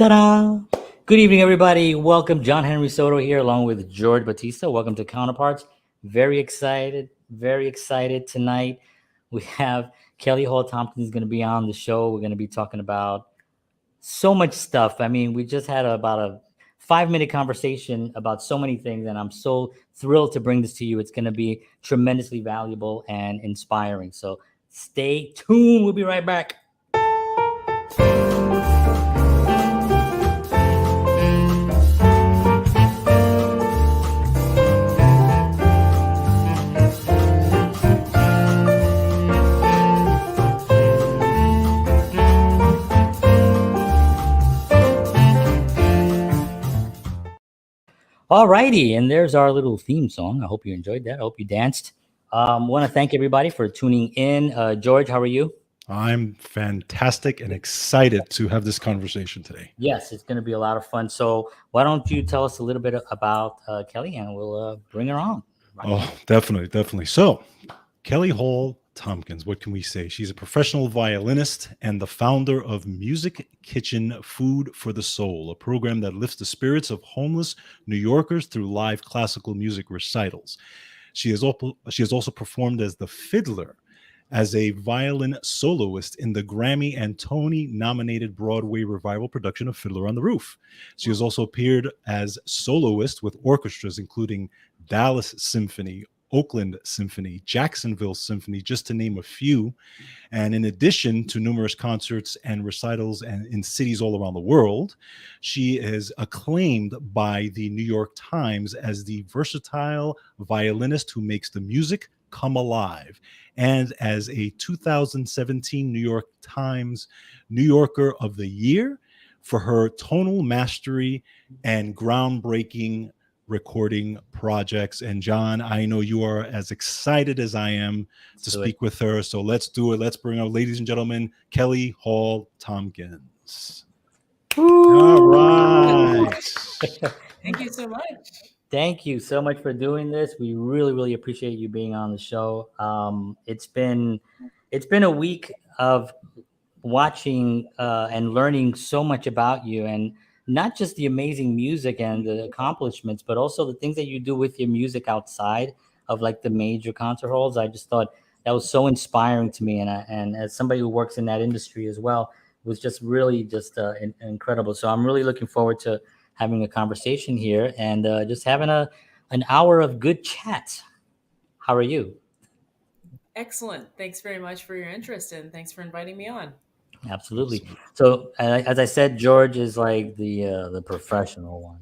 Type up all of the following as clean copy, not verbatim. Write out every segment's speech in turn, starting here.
Ta-da! Good evening, everybody. Welcome. John Henry Soto here, along with George Batista. Welcome to Counterparts. Very excited tonight. We have Kelly Hall Tompkins going to be on the show. We're going to be talking about so much stuff. I mean, we just had about a 5-minute conversation about so many things, and I'm so thrilled to bring this to you. It's going to be tremendously valuable and inspiring. So stay tuned. We'll be right back. All righty, and there's our little theme song. I hope you enjoyed that. I hope you danced. Want to thank everybody for tuning in. George, how are you? I'm fantastic and excited to have this conversation today. Yes, it's going to be a lot of fun. So why don't you tell us a little bit about Kelly, and we'll bring her on. Oh, definitely. So, Kelly Hall Tompkins, what can we say? She's a professional violinist and the founder of Music Kitchen Food for the Soul, a program that lifts the spirits of homeless New Yorkers through live classical music recitals. She has also performed as the fiddler, as a violin soloist in the Grammy and Tony-nominated Broadway revival production of Fiddler on the Roof. She has also appeared as soloist with orchestras including Dallas Symphony, Oakland Symphony, Jacksonville Symphony, just to name a few. And in addition to numerous concerts and recitals and in cities all around the world, she is acclaimed by the New York Times as the versatile violinist who makes the music come alive, and as a 2017 New York Times New Yorker of the Year for her tonal mastery and groundbreaking recording projects. And John, I know you are as excited as I am to speak with her. So let's do it. Let's bring her, ladies and gentlemen, Kelly Hall Tompkins. Ooh. All right. Thank you so much. Thank you so much for doing this. We really appreciate you being on the show. It's been a week of watching and learning so much about you, and not just the amazing music and the accomplishments, but also the things that you do with your music outside of like the major concert halls. I just thought that was so inspiring to me, and as somebody who works in that industry as well, it was just really incredible. So I'm really looking forward to having a conversation here and just having an hour of good chat. How are you? Excellent. Thanks very much for your interest, and thanks for inviting me on. Absolutely. So as I said, George is like the professional one.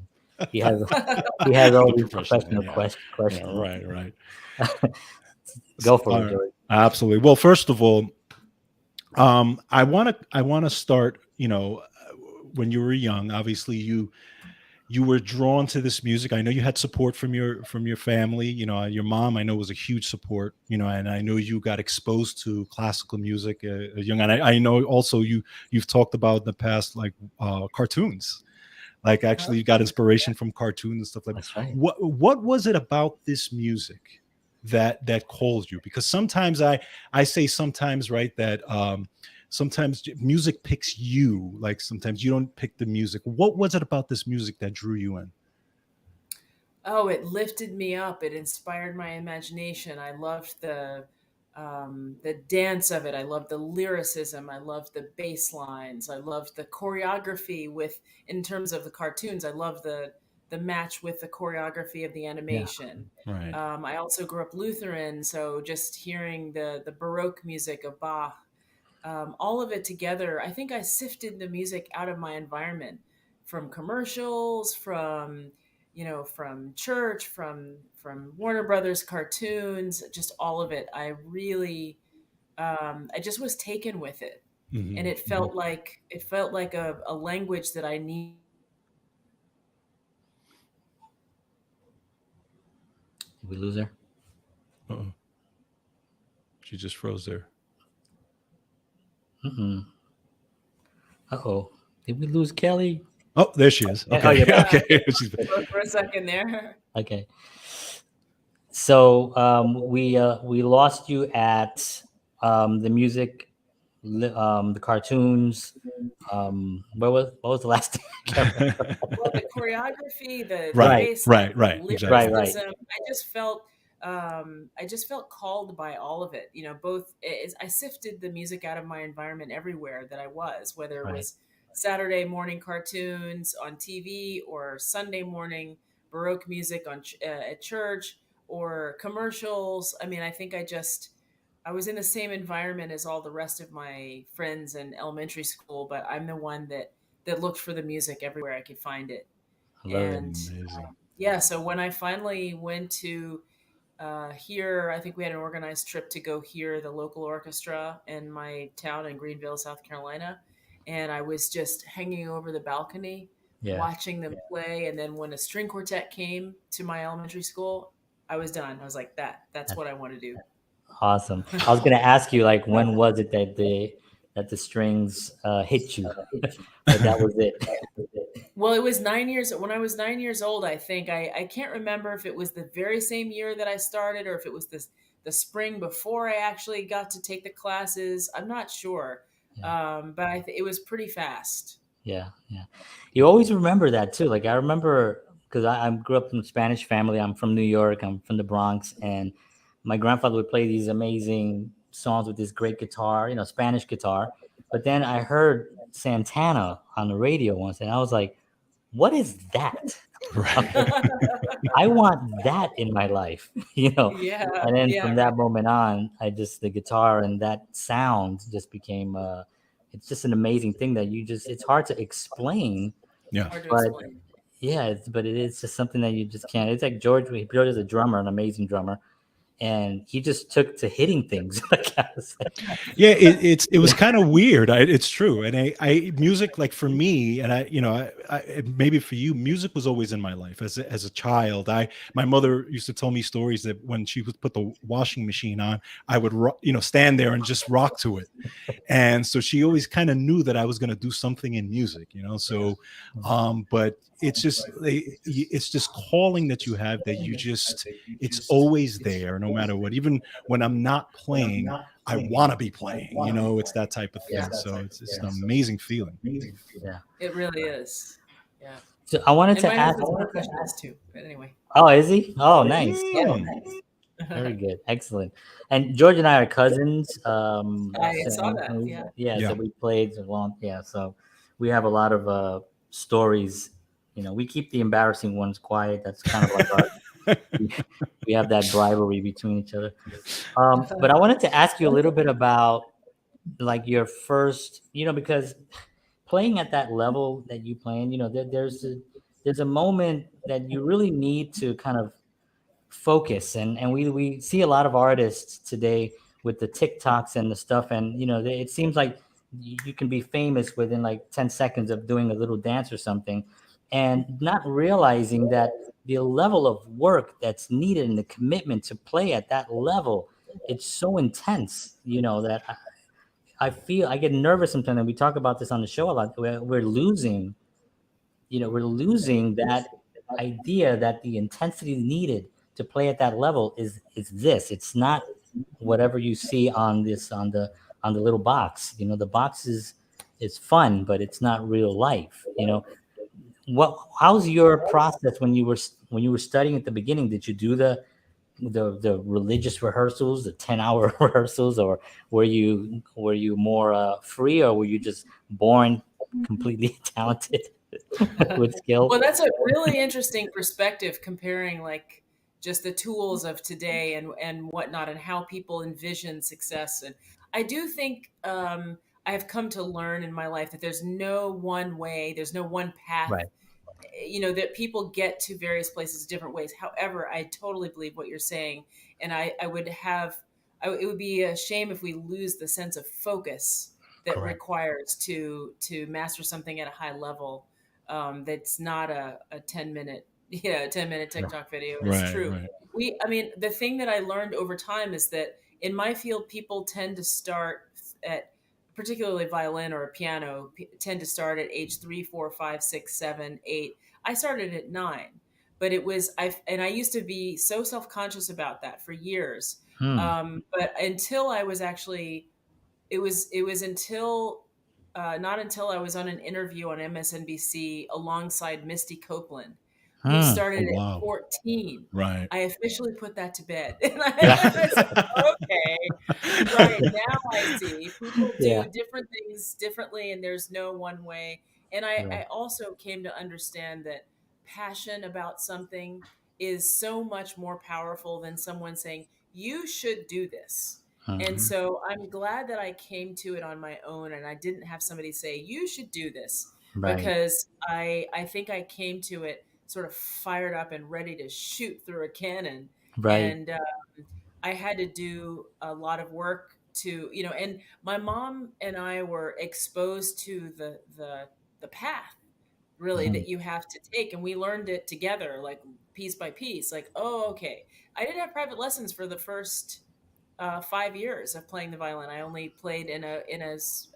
He has all these professional questions. Yeah, right. Go for it, George. Absolutely. Well, first of all, I want to start. When you were young, obviously you were drawn to this music. I know you had support from your family. Your mom, I know, was a huge support. And I know you got exposed to classical music young. And I know also you've talked about in the past, like cartoons. Like actually, you got inspiration from cartoons and stuff like that. That's right. What was it about this music that called you? Because sometimes I say sometimes, right, that sometimes music picks you, like sometimes you don't pick the music. What was it about this music that drew you in? Oh, it lifted me up. It inspired my imagination. I loved the dance of it. I loved the lyricism. I loved the bass lines. I loved the choreography in terms of the cartoons. I loved the match with the choreography of the animation. Yeah. Right. I also grew up Lutheran, so just hearing the Baroque music of Bach, all of it together, I think I sifted the music out of my environment, from commercials, from church, from Warner Brothers cartoons, just all of it. I really, I just was taken with it. Mm-hmm. And it felt like a language that I need. Did we lose her? Uh-oh. She just froze there. Uh-oh. Did we lose Kelly? Oh, there she is. Okay. Okay. For a second there. Okay. So we lost you at the Music the cartoons. What was the last thing? I can't remember. Well, the choreography, the Right, Right, baseline, right, the right, exactly. right. lyricism, I just felt called by all of it. You know, both I sifted the music out of my environment everywhere that I was, whether it Right. was Saturday morning cartoons on TV or Sunday morning Baroque music at church or commercials. I mean, I think I was in the same environment as all the rest of my friends in elementary school, but I'm the one that looked for the music everywhere I could find it. I love it. And Amazing. yeah, so when I finally went to hear, I think we had an organized trip to go hear the local orchestra in my town in Greenville, South Carolina. And I was just hanging over the balcony Yeah, watching them play. And then when a string quartet came to my elementary school, I was done. I was like, that's that's what I want to do. awesome. I was gonna ask you like when was it that the strings hit you, but that was it. Well, it was 9 years when I was 9 years old. I think I can't remember if it was the very same year that I started or if it was the spring before I actually got to take the classes. I'm not sure, Yeah. but it was pretty fast. Yeah, yeah. You always remember that too. Like I remember because I grew up in a Spanish family. I'm from New York. I'm from the Bronx, and my grandfather would play these amazing songs with this great guitar, Spanish guitar. But then I heard Santana on the radio once, and I was like, "What is that?" Right. I want that in my life, Yeah, And then yeah, from right. that moment on, the guitar and that sound just became, it's just an amazing thing that it's hard to explain, Yeah. Hard to but explain. yeah, but it is just something that you just can't. It's like George is a drummer, an amazing drummer, and he just took to hitting things. Like I was like, Yeah, it was kind of weird. It's true, and I music, like for me, and maybe for you, music was always in my life as a child. My mother used to tell me stories that when she would put the washing machine on, I would stand there and just rock to it, and so she always kind of knew that I was going to do something in music. So, but it's just calling that you have that it's always there, no matter what. Even when I'm not playing, I want to be playing. It's that type of yeah, thing. So it's an amazing feeling. yeah. It really is. Yeah, So I wanted and to my ask. husband's a percussionist too. But anyway, Oh, is he? Oh, nice. yeah. Oh, Mm. nice. Very good. Excellent. And George and I are cousins. I saw that. Yeah. Yeah, so Yeah. we played a long, yeah, so we have a lot of stories. We keep the embarrassing ones quiet. That's kind of like we have that bribery between each other. But I wanted to ask you a little bit about like your first, because playing at that level that you playing, there's a moment that you really need to kind of focus, and we see a lot of artists today with the TikToks and the stuff, and it seems like you can be famous within like 10 seconds of doing a little dance or something, and not realizing that the level of work that's needed and the commitment to play at that level, it's so intense, that I feel I get nervous sometimes, and we talk about this on the show a lot. We're losing, that idea that the intensity needed to play at that level is this. It's not whatever you see on the little box. The box is fun, but it's not real life. How's your process when you were studying at the beginning? Did you do the religious rehearsals, the 10-hour rehearsals, or were you more free, or were you just born completely talented with skill? Well, that's a really interesting perspective comparing like just the tools of today and whatnot and how people envision success. And I do think I have come to learn in my life that there's no one way, there's no one path, Right. that people get to various places different ways. However, I totally believe what you're saying. And I would it would be a shame if we lose the sense of focus that Correct. requires to master something at a high level. That's not a 10-minute 10-minute Yeah. TikTok video. It's Right. true. Right. I mean, the thing that I learned over time is that in my field, people tend to start at, particularly violin or piano, tend to start at age 3, 4, 5, 6, 7, 8. I started at 9, but I used to be so self-conscious about that for years. Hmm. But until I was actually it was until not until I was on an interview on MSNBC alongside Misty Copeland, who Hmm. started Oh, at wow. 14. Right. I officially put that to bed. And I said, okay, right, now I see people Yeah. do different things differently, and there's no one way. And Right. I also came to understand that passion about something is so much more powerful than someone saying, you should do this. And Mhm. so I'm glad that I came to it on my own and I didn't have somebody say, you should do this, Right. because I think I came to it sort of fired up and ready to shoot through a cannon. Right. And I had to do a lot of work to, and my mom and I were exposed to the path really Mhm. that you have to take, and we learned it together, like piece by piece. Like, oh, okay. I didn't have private lessons for the first 5 years of playing the violin. I only played in a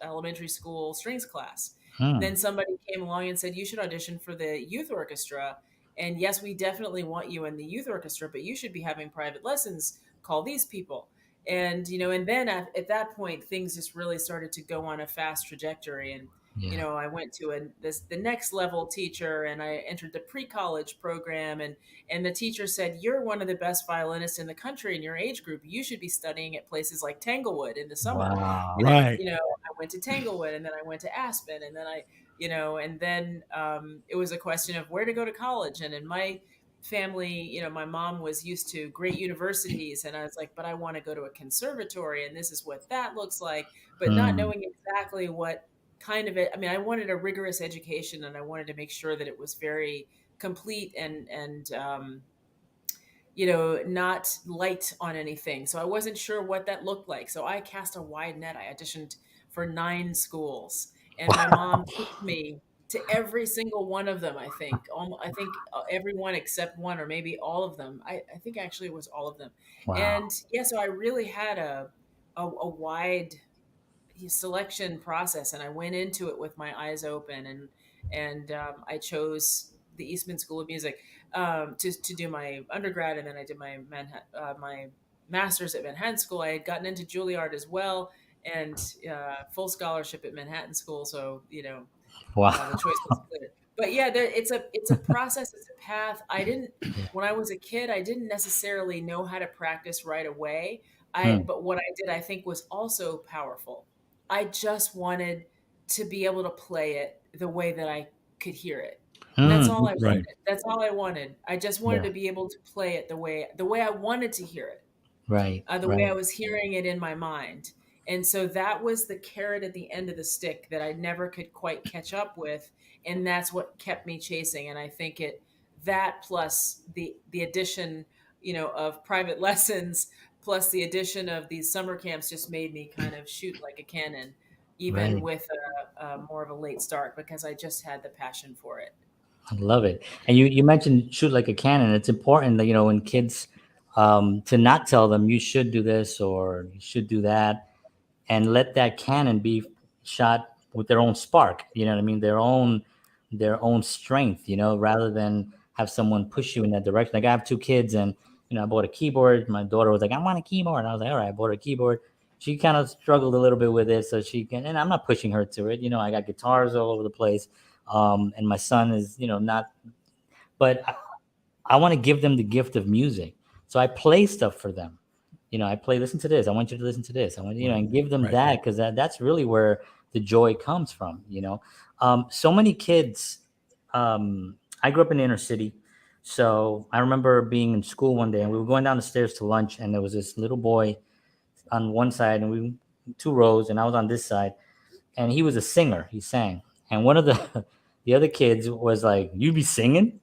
elementary school strings class. Hmm. Then somebody came along and said, you should audition for the youth orchestra. And yes, we definitely want you in the youth orchestra, but you should be having private lessons. Call these people. And, and then at that point, things just really started to go on a fast trajectory. And, Yeah. I went to the next level teacher, and I entered the pre-college program, and the teacher said, you're one of the best violinists in the country in your age group. You should be studying at places like Tanglewood in the summer. Wow. And, Right. I went to Tanglewood, and then I went to Aspen, and then it was a question of where to go to college. And in my family, my mom was used to great universities, and I was like, but I want to go to a conservatory, and this is what that looks like, but not Hmm. knowing exactly what kind of it. I mean, I wanted a rigorous education, and I wanted to make sure that it was very complete and not light on anything. So I wasn't sure what that looked like. So I cast a wide net. I auditioned for 9 schools, and my mom took me to every single one of them. I think every one except one, or maybe all of them. I think actually it was all of them. Wow. And yeah, so I really had a wide selection process, and I went into it with my eyes open, and I chose the Eastman School of Music to do my undergrad, and then I did my master's at Manhattan School. I had gotten into Juilliard as well, and full scholarship at Manhattan School, so the Wow. choice was clear. But yeah, it's a process, it's a path. I didn't When I was a kid, I didn't necessarily know how to practice right away. Hmm. But what I did, I think, was also powerful. I just wanted to be able to play it the way that I could hear it. That's Hmm. all I Right. wanted. That's all I wanted. I just wanted Yeah. to be able to play it the way I wanted to hear it, Right. the way I Right. was hearing it in my mind. And so that was the carrot at the end of the stick that I never could quite catch up with, and that's what kept me chasing. And I think that plus the addition, of private lessons, plus the addition of these summer camps, just made me kind of shoot like a cannon, even Right. with a more of a late start, because I just had the passion for it. I love it. And you mentioned shoot like a cannon. It's important that when kids to not tell them you should do this or you should do that, and let that cannon be shot with their own spark. You know what I mean? Their own strength. Rather than have someone push you in that direction. Like I have two kids, and I bought a keyboard. My daughter was like, "I want a keyboard." And I was like, "All right," I bought her a keyboard. She kind of struggled a little bit with it, so she can. And I'm not pushing her to it. I got guitars all over the place, and my son is, not. But I want to give them the gift of music, so I play stuff for them. I play, listen to this. I want you to listen to this. I want and give them Right. that, because that's really where the joy comes from. So many kids. I grew up in the inner city, so I remember being in school one day, and we were going down the stairs to lunch, and there was this little boy on one side, and we 2 rows, and I was on this side, and he was a singer. He sang, and one of the the other kids was like, "You be singing?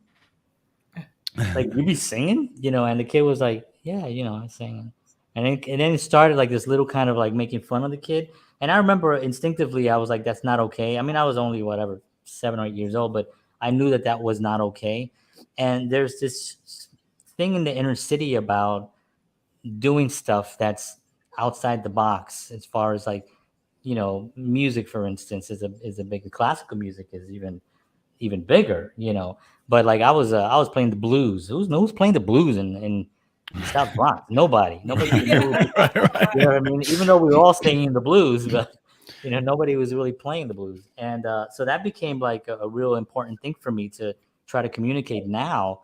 Like you be singing?" And the kid was like, "Yeah, I'm singing." And then it started like this little kind of like making fun of the kid. And I remember instinctively I was like, "That's not okay." I mean, I was only whatever 7 or 8 years old, but I knew that that was not okay. And there's this thing in the inner city about doing stuff that's outside the box, as far as like music, for instance, is a big. Classical music is even bigger. But like I was playing the blues. Who's playing the blues in South Bronx. Nobody knew. Right, right. You know what I mean? Even though we were all singing the blues, but nobody was really playing the blues. And so that became like a real important thing for me to try to communicate now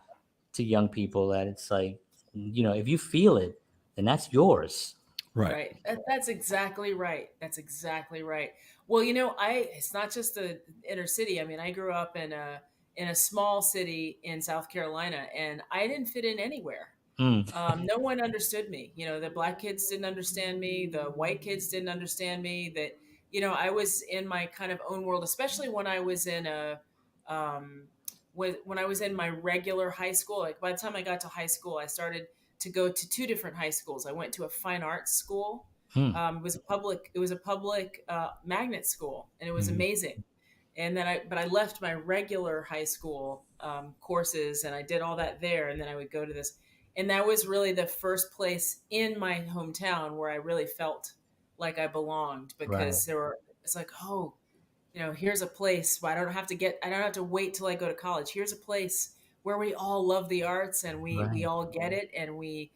to young people, that it's like, if you feel it, then that's yours. Right. Right. That's exactly right. That's exactly right. Well, it's not just the inner city. I mean, I grew up in a small city in South Carolina, and I didn't fit in anywhere. Mm. No one understood me. The black kids didn't understand me. The white kids didn't understand me. That I was in my kind of own world, especially when I was in um, when I was in my regular high school. Like by the time I got to high school, I started to go to two different high schools. I went to a fine arts school. Mm. It was a public magnet school, and it was amazing. And then but I left my regular high school courses, and I did all that there. And then I would go to this, and that was really the first place in my hometown where I really felt like I belonged, because it's like, oh, here's a place where I don't have to wait till I go to college. Here's a place where we all love the arts, and we all get it, and we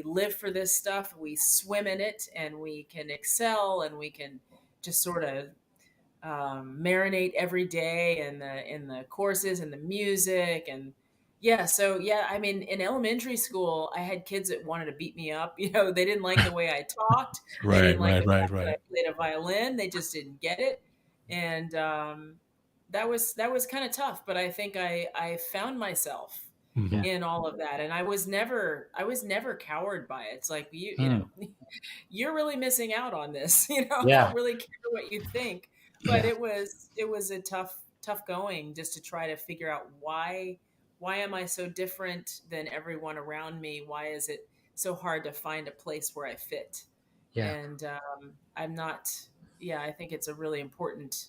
live for this stuff. We swim in it, and we can excel, and we can just sort of marinate every day in the courses and the music. And I mean, in elementary school, I had kids that wanted to beat me up. They didn't like the way I talked. They Right, didn't like right, the right, fact that I right. played a violin. They just didn't get it. And that was kind of tough, but I think I found myself Mhm. in all of that, and I was never cowed by it. It's like you're really missing out on this. I Yeah. don't really care what you think, but Yeah. it was a tough going, just to try to figure out why am I so different than everyone around me? Why is it so hard to find a place where I fit? Yeah. And I'm not. Yeah, I think it's a really important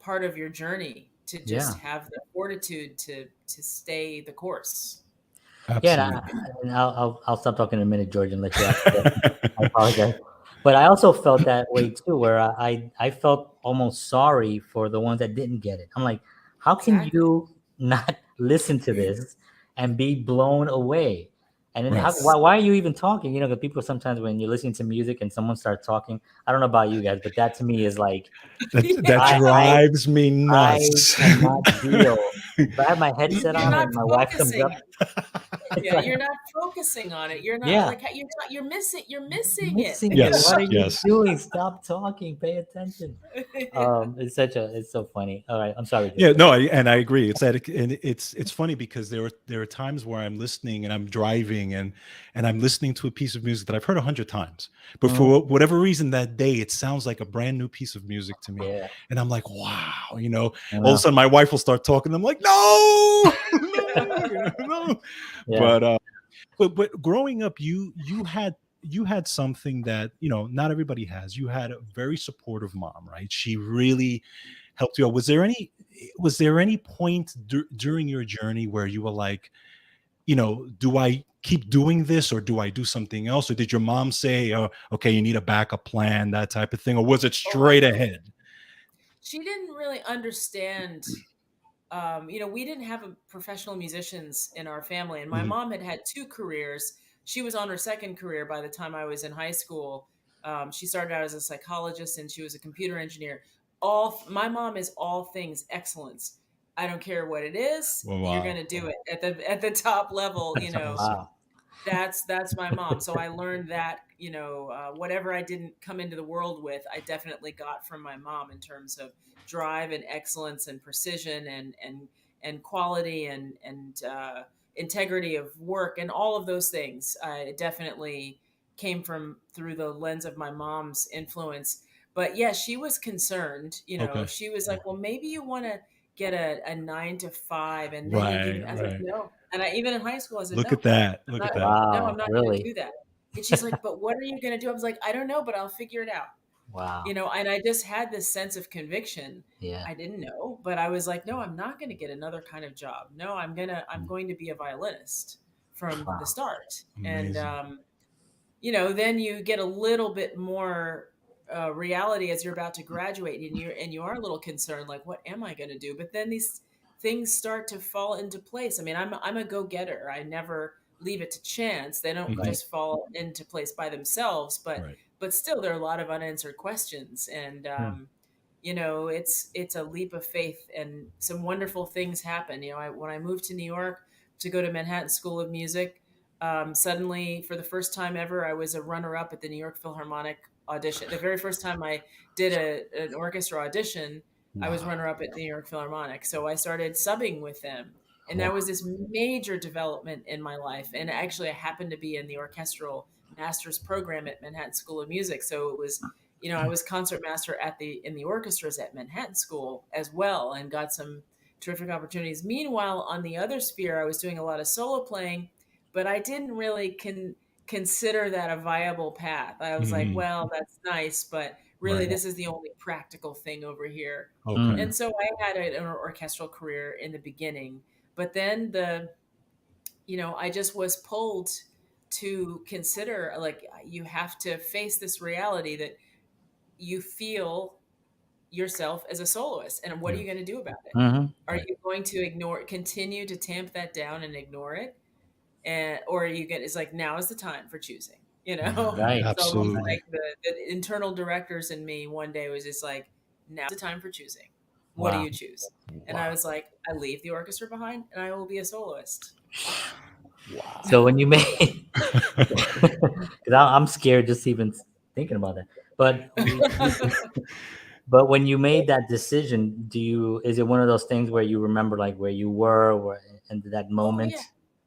part of your journey to Yeah. just have the fortitude to stay the course. Yeah. Absolutely. And I'll stop talking in a minute, George, and let you ask. I apologize. But I also felt that way too, where I felt almost sorry for the ones that didn't get it. I'm like, how can Exactly. you not listen to this and be blown away? And then Right. why are you even talking? Because people sometimes, when you're listening to music and someone starts talking, I don't know about you guys, but that to me is like, That I drives me I nuts. cannot deal. If I have my headset You're on not and my wife comes focusing. up, it's Yeah, like, you're not focusing on it. You're not yeah, like you're missing. You're missing it. missing it. Yes, What are you yes. doing? Stop talking. Pay attention. It's so funny. All right, I'm sorry. Yeah, George. no, and I agree. And it's funny because there are times where I'm listening and I'm driving and I'm listening to a piece of music that I've heard 100 times, but Mhm. for whatever reason that day it sounds like a brand new piece of music to me, Yeah, and I'm like, wow, I all of a know. sudden my wife will start talking. I'm like, no, no, no. Yeah, But growing up, you had something that not everybody has. You had a very supportive mom, right? She really helped you out. Was there any point during your journey where you were like, do I keep doing this or do I do something else? Or did your mom say, okay, you need a backup plan, that type of thing? Or was it Oh, straight ahead? she didn't really understand. We didn't have professional musicians in our family, and my Mhm. mom had had two careers. She was on her second career by the time I was in high school. She started out as a psychologist, and she was a computer engineer. My mom is all things excellence. I don't care what it is. Well, You're wow. going to do it at the top level. That's awesome. wow. That's my mom. So I learned that whatever I didn't come into the world with, I definitely got from my mom, in terms of drive and excellence and precision and quality and integrity of work and all of those things. It definitely came through the lens of my mom's influence. But yeah, she was concerned. Okay. She was like, well, maybe you want to get a 9 to 5, and then you Right, can. I was like, right. no. And even in high school, I said, Look no, at that. I'm Look at not. that. No, I'm Wow, not going to really? do that. And she's like, but what are you going to do? I was like, I don't know, but I'll figure it out. Wow. And I just had this sense of conviction. Yeah. I didn't know, but I was like, no, I'm not going to get another kind of job. No, I'm going to be a violinist from the Wow. start. And, Amazing. then you get a little bit more reality as you're about to graduate, and you are a little concerned, like, what am I going to do? But then these things start to fall into place. I mean, I'm a go-getter. I never leave it to chance. They don't Mhm. just fall into place by themselves, Right. but still there are a lot of unanswered questions. And it's a leap of faith, and some wonderful things happen. When I moved to New York to go to Manhattan School of Music, suddenly, for the first time ever, I was a runner-up at the New York Philharmonic audition. The very first time I did an orchestra audition, I was Wow. runner-up at the New York Philharmonic. So I started subbing with them, and that Wow. was this major development in my life. And actually, I happened to be in the orchestral master's program at Manhattan School of Music, so it was, I was concert master in the orchestras at Manhattan School as well, and got some terrific opportunities. Meanwhile, on the other sphere, I was doing a lot of solo playing, but I didn't really consider that a viable path. I was like, Mhm. well, that's nice, but really, Right. this is the only practical thing over here. Okay. And so I had an orchestral career in the beginning, but then I just was pulled to consider, like, you have to face this reality that you feel yourself as a soloist, and what are Yeah. you going to do about it? Mm-hmm. Are Right. you going to continue to tamp that down and ignore it? Or it's like, now is the time for choosing, Right. It's almost Absolutely. like the internal directors in me one day was just like, now's the time for choosing. What do Wow. you choose? And I Wow. was like, I leave the orchestra behind and I will be a soloist. Wow. So when you made, because I'm scared just even thinking about that. But when you made that decision, is it one of those things where you remember like where you were in that Oh moment? yeah.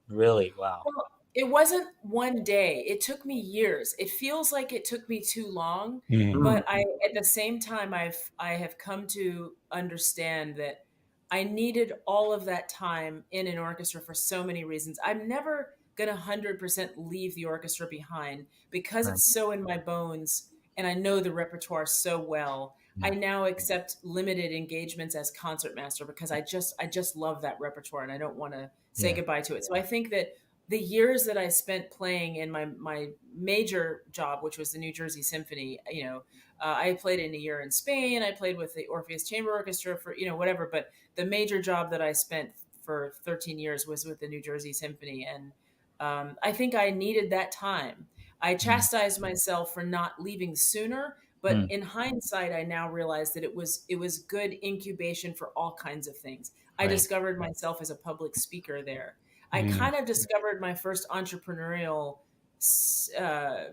Really? Wow. Well, it wasn't one day. It took me years. It feels like it took me too long, Mhm. but at the same time, I have come to understand that I needed all of that time in an orchestra for so many reasons. I'm never gonna 100% leave the orchestra behind because Right. it's so in my bones, and I know the repertoire so well. I Yeah. now accept limited engagements as concertmaster because I just love that repertoire, and I don't want to say Yeah. goodbye to it. So I think that the years that I spent playing in my major job, which was the New Jersey Symphony, I played in a year in Spain. I played with the Orpheus Chamber Orchestra for, whatever. But the major job that I spent for 13 years was with the New Jersey Symphony. And I think I needed that time. I Mm. chastised myself for not leaving sooner. But Mm. in hindsight, I now realize that it was good incubation for all kinds of things. I Right. discovered myself as a public speaker there. I Mm. kind of discovered my first entrepreneurial, uh,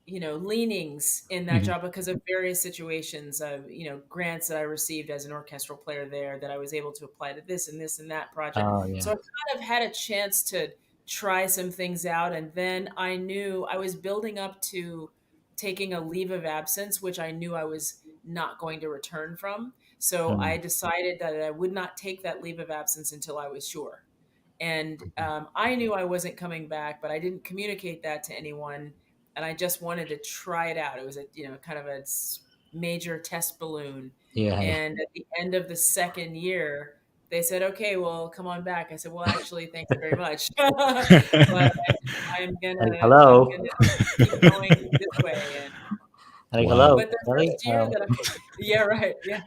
leanings in that Mhm. job because of various situations of, grants that I received as an orchestral player there that I was able to apply to this and this and that project. Oh So yeah. I kind of had a chance to try some things out. And then I knew I was building up to taking a leave of absence, which I knew I was not going to return from. So I Mm. decided that I would not take that leave of absence until I was sure. And I knew I wasn't coming back, but I didn't communicate that to anyone. And I just wanted to try it out. It was kind of a major test balloon. Yeah. Yeah. And at the end of the second year, they said, "Okay, well, come on back." I said, "Well, actually, thanks very much, but I'm Like gonna I'm hello. gonna keep going this way." And Like Wow. but hello, the Kelly. first year that yeah, right, yeah.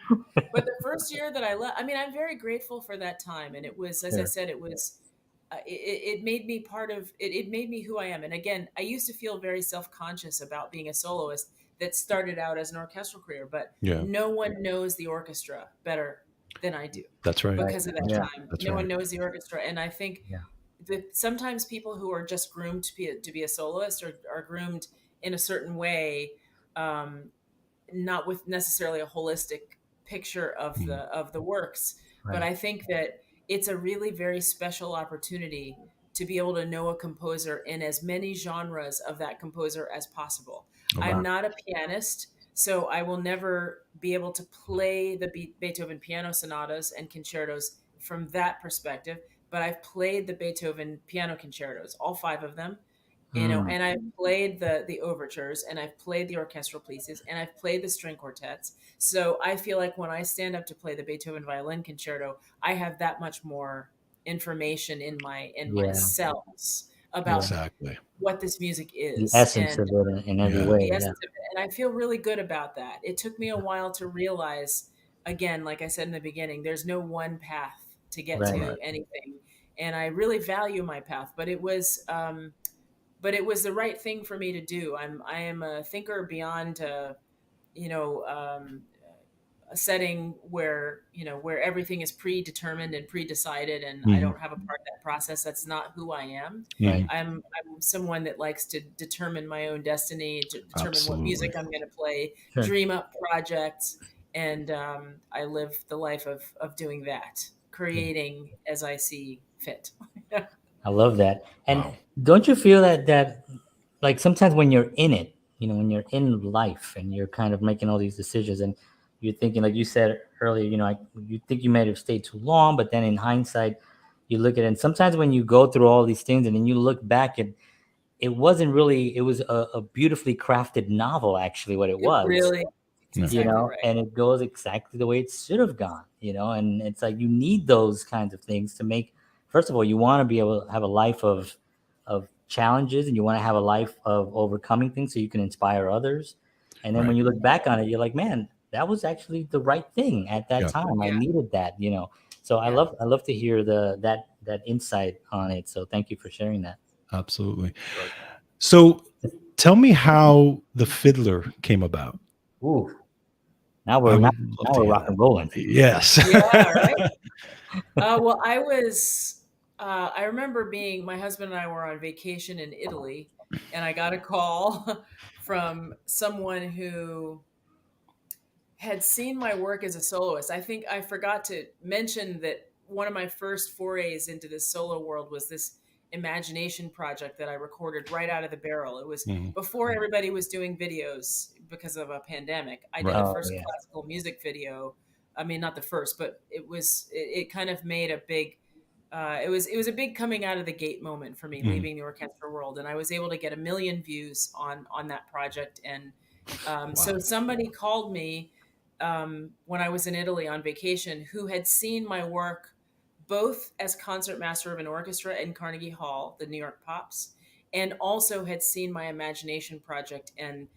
But the first year that I left, I mean, I'm very grateful for that time. And it was, as I Sure. said, it made me part of it. It made me who I am. And again, I used to feel very self-conscious about being a soloist that started out as an orchestral career, but Yeah. no one knows the orchestra better than I do That's right. Right. because of that Yeah. time. That's No one right. knows the orchestra. And I think Yeah. that sometimes people who are just groomed to be a soloist are groomed in a certain way, um, not with necessarily a holistic picture of Mm. the works. But Right. I think that it's a really very special opportunity to be able to know a composer in as many genres of that composer as possible. Oh, I'm wow. not a pianist, so I will never be able to play the Beethoven piano sonatas and concertos from that perspective, but I've played the Beethoven piano concertos, all five of them, Mm. and I've played the overtures, and I've played the orchestral pieces, and I've played the string quartets. So I feel like when I stand up to play the Beethoven violin concerto, I have that much more information in my Yeah. cells about Yeah. Exactly. what this music The is, essence and of it in every Yeah. way. the Yeah. essence of it. And I feel really good about that. It took me a while to realize, again, like I said in the beginning, there's no one path to get Right. to Right. anything. and I really value my path. But it was the right thing for me to do. I am a thinker beyond you know um, a setting where where everything is predetermined and pre-decided, and I Mhm. don't have a part of that process. That's not who I am. Mhm. I'm someone that likes to determine my own destiny, to determine what Absolutely. music I'm going to play, Sure. dream up projects, and I live the life of doing that, creating as I see fit. I love that. And Wow. don't you feel that like sometimes when you're in it, when you're in life and you're kind of making all these decisions and you're thinking, like you said earlier, you think you might have stayed too long, but then in hindsight, you look at it. And sometimes when you go through all these things and then you look back and it wasn't really, it was a beautifully crafted novel, actually, what it It was, really, it's Yeah. exactly right. and it goes exactly the way it should have gone, and it's like you need those kinds of things to make. First of all, you want to be able to have a life of challenges, and you want to have a life of overcoming things so you can inspire others. And then Right. when you look back on it, you're like, man, that was actually the right thing at that Yeah. time. I Yeah. needed that. So I Yeah. love to hear that insight on it. So thank you for sharing that. Absolutely. So tell me how the fiddler came about. Ooh, now I we're now, would love now to we're hear rock that. and rolling. Yes. Yeah, right. Well, I remember my husband and I were on vacation in Italy, and I got a call from someone who had seen my work as a soloist. I think I forgot to mention that one of my first forays into this solo world was this imagination project that I recorded right out of the barrel. It was Mhm. before everybody was doing videos because of a pandemic. I did Right. a Oh first yeah. classical music video. I mean, not the first, but it kind of made a big it was a big coming out of the gate moment for me, Mhm. leaving the orchestra world, and I was able to get 1 million views on that project. And so Wow. somebody called me when I was in Italy on vacation, who had seen my work both as concertmaster of an orchestra in Carnegie Hall, the New York Pops, and also had seen my imagination project, and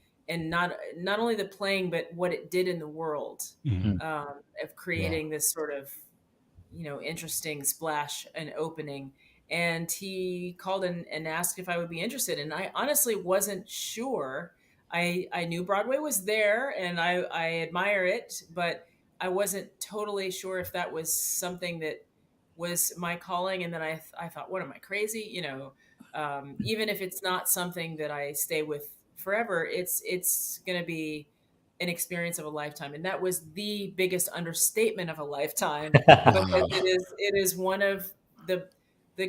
not only the playing but what it did in the world, Mhm. Mm, of yeah. creating this sort of interesting splash and opening. And he called and asked if I would be interested, and I honestly wasn't sure. I knew Broadway was there, and I admire it, but I wasn't totally sure if that was something that was my calling. And then I thought, what am I, crazy? Even if it's not something that I stay with forever, it's going to be an experience of a lifetime. And that was the biggest understatement of a lifetime, because Wow. it is one of the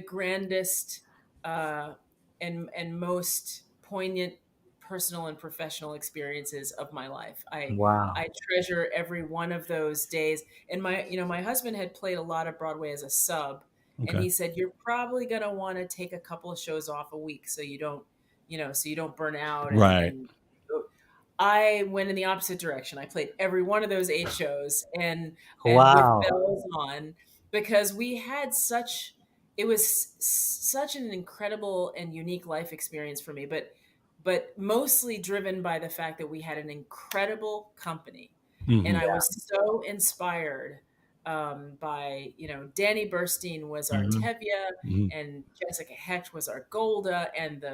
grandest and most poignant personal and professional experiences of my life. Wow. I treasure every one of those days. And my husband had played a lot of Broadway as a sub, and Okay. he said, you're probably going to want to take a couple of shows off a week so you don't burn out. and Right. and I went in the opposite direction. I played every one of those 8 shows, and with Wow. bells on, because we had it was such an incredible and unique life experience for me, but mostly driven by the fact that we had an incredible company. And Mhm. I was so inspired by, Danny Burstein was our Mhm. Tevye, Mhm. and Jessica Hecht was our Golda, and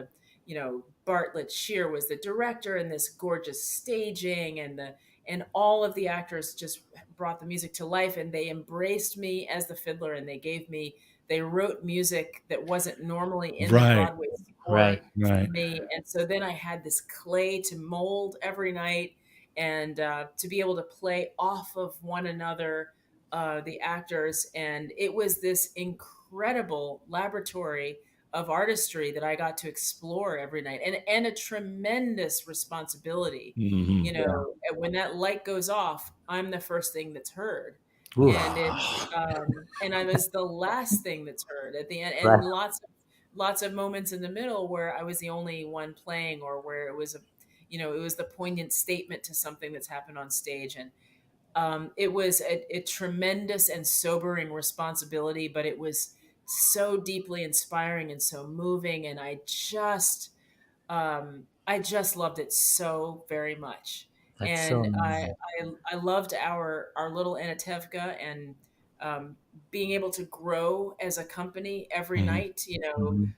Bartlett Shear was the director, and this gorgeous staging, and all of the actors just brought the music to life, and they embraced me as the fiddler, and they wrote music that wasn't normally in the Right. Broadway Right. score for Right. me. And so then I had this clay to mold every night, and to be able to play off of one another, the actors. And it was this incredible laboratory of artistry that I got to explore every night, and a tremendous responsibility. Mhm. Yeah. And when that light goes off, I'm the first thing that's heard. Oof. And I was the last thing that's heard at the end, Right. and lots of moments in the middle where I was the only one playing, or where it was the poignant statement to something that's happened on stage. And it was a tremendous and sobering responsibility, but it was so deeply inspiring and so moving, and I just loved it so very much. That's so And I amazing. I, I loved our little Anatevka, and being able to grow as a company every Mhm. night, you know. Mhm.